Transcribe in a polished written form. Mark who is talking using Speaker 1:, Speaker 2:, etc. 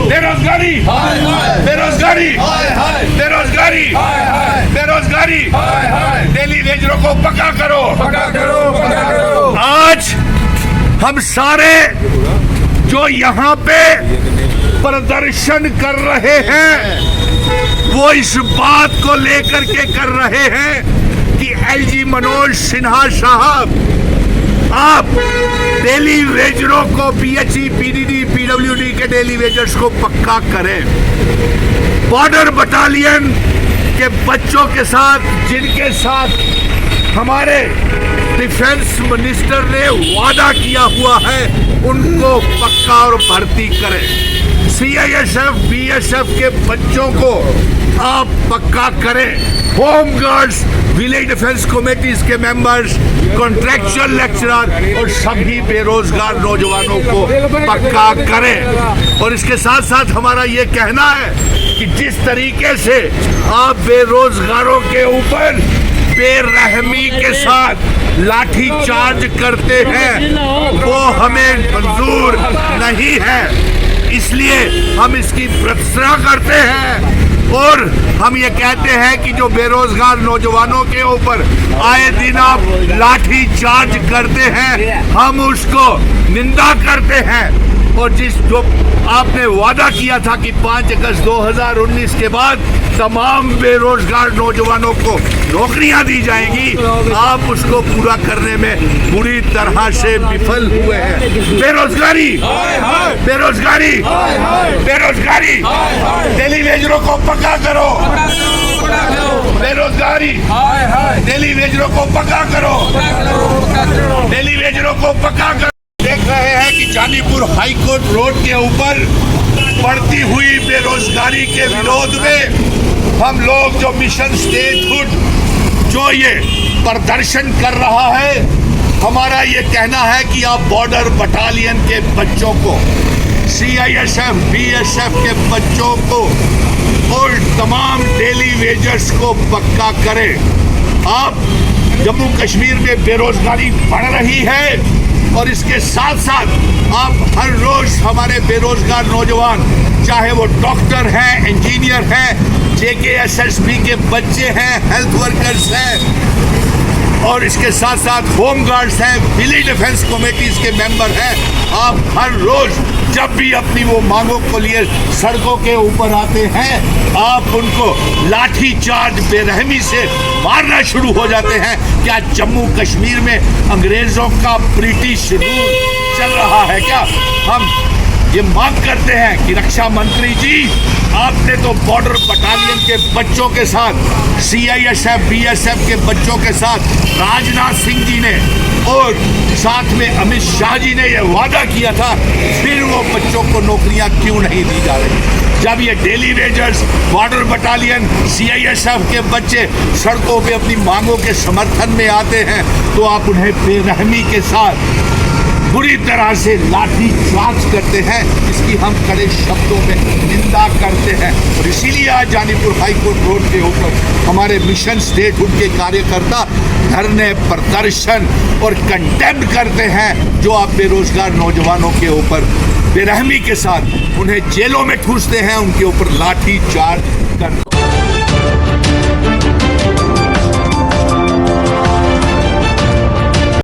Speaker 1: बेरोजगारी बेरोजगारी बेरोजगारी बेरोजगारी डेली वेजरों को पक्का करो। आज हम सारे जो यहाँ पे प्रदर्शन कर रहे हैं वो इस बात को लेकर के कर रहे हैं कि एलजी मनोज सिन्हा साहब आप डेली वेजरों को पीएचई, पीडीडी, पीडब्ल्यूडी के डेली वेजर्स को पक्का करें। बॉर्डर बटालियन के बच्चों के साथ जिनके साथ हमारे डिफेंस मिनिस्टर ने वादा किया हुआ है उनको पक्का और भर्ती करें। सीआईएसएफ, बीएसएफ के बच्चों को आप पक्का करें। Home guards, village defence committees के मेंबर्स, कॉन्ट्रैक्चुअल लेक्चरर और सभी बेरोजगार नौजवानों को पक्का करें। और इसके साथ साथ हमारा ये कहना है कि जिस तरीके से आप बेरोजगारों के ऊपर बेरहमी के साथ लाठी चार्ज करते हैं वो हमें मंजूर नहीं है। इसलिए हम इसकी भर्त्सना करते हैं और हम ये कहते हैं कि जो बेरोजगार नौजवानों के ऊपर आए दिन आप लाठी चार्ज करते हैं हम उसको निंदा करते हैं। और जो आपने वादा किया था कि 5 अगस्त 2019 के बाद तमाम बेरोजगार नौजवानों को नौकरियां दी जाएंगी, आप उसको पूरा करने में बुरी तरह से विफल हुए हैं। बेरोजगारी बेरोजगारी बेरोजगारी डेली वेजरों को पक्का करो। बेरोजगारी डेली वेजरों को पक्का करो। डेली वेजरों को पक्का करो। देख रहे हैं कि जानीपुर हाई कोर्ट रोड के ऊपर बढ़ती हुई बेरोजगारी के विरोध में हम लोग जो मिशन स्टेटहुड जो ये प्रदर्शन कर रहा है, हमारा ये कहना है कि आप बॉर्डर बटालियन के बच्चों को, सीआईएसएफ, बीएसएफ के बच्चों को और तमाम डेली वेजर्स को पक्का करें। आप जम्मू कश्मीर में बेरोजगारी बढ़ रही है और इसके साथ साथ आप हर रोज हमारे बेरोजगार नौजवान, चाहे वो डॉक्टर हैं, इंजीनियर हैं, जेकेएसएसबी के बच्चे हैं, हेल्थ वर्कर्स हैं और इसके साथ साथ होम गार्ड्स हैं, विलेज डिफेंस कमेटीज के मेंबर हैं, आप हर रोज जब भी अपनी वो मांगों को लिए सड़कों के ऊपर आते हैं आप उनको लाठी चार्ज बेरहमी से मारना शुरू हो जाते हैं। क्या जम्मू कश्मीर में अंग्रेजों का ब्रिटिश रूल चल रहा है क्या? हम ये मांग करते हैं कि रक्षा मंत्री जी, आपने तो बॉर्डर बटालियन के बच्चों के साथ, सीआईएसएफ, बीएसएफ के बच्चों के साथ राजनाथ सिंह जी ने और साथ में अमित शाह जी ने यह वादा किया था, फिर वो बच्चों को नौकरियां क्यों नहीं दी जा रही? जब ये daily wagers, border battalion, CISF के बच्चे सड़कों पे अपनी मांगों के समर्थन में आते हैं तो आप उन्हें बेरहमी के साथ बुरी तरह से लाठी चार्ज करते हैं। इसकी हम कड़े शब्दों में निंदा करते हैं और इसीलिए आज जानीपुर हाई कोर्ट रोड के ऊपर हमारे मिशन स्टेटहुड के कार्यकर्ता धरने, प्रदर्शन और कंटेम्प्ट करते हैं जो आप बेरोजगार नौजवानों के ऊपर बेरहमी के साथ उन्हें जेलों में ठूसते हैं, उनके ऊपर लाठी चार्ज कर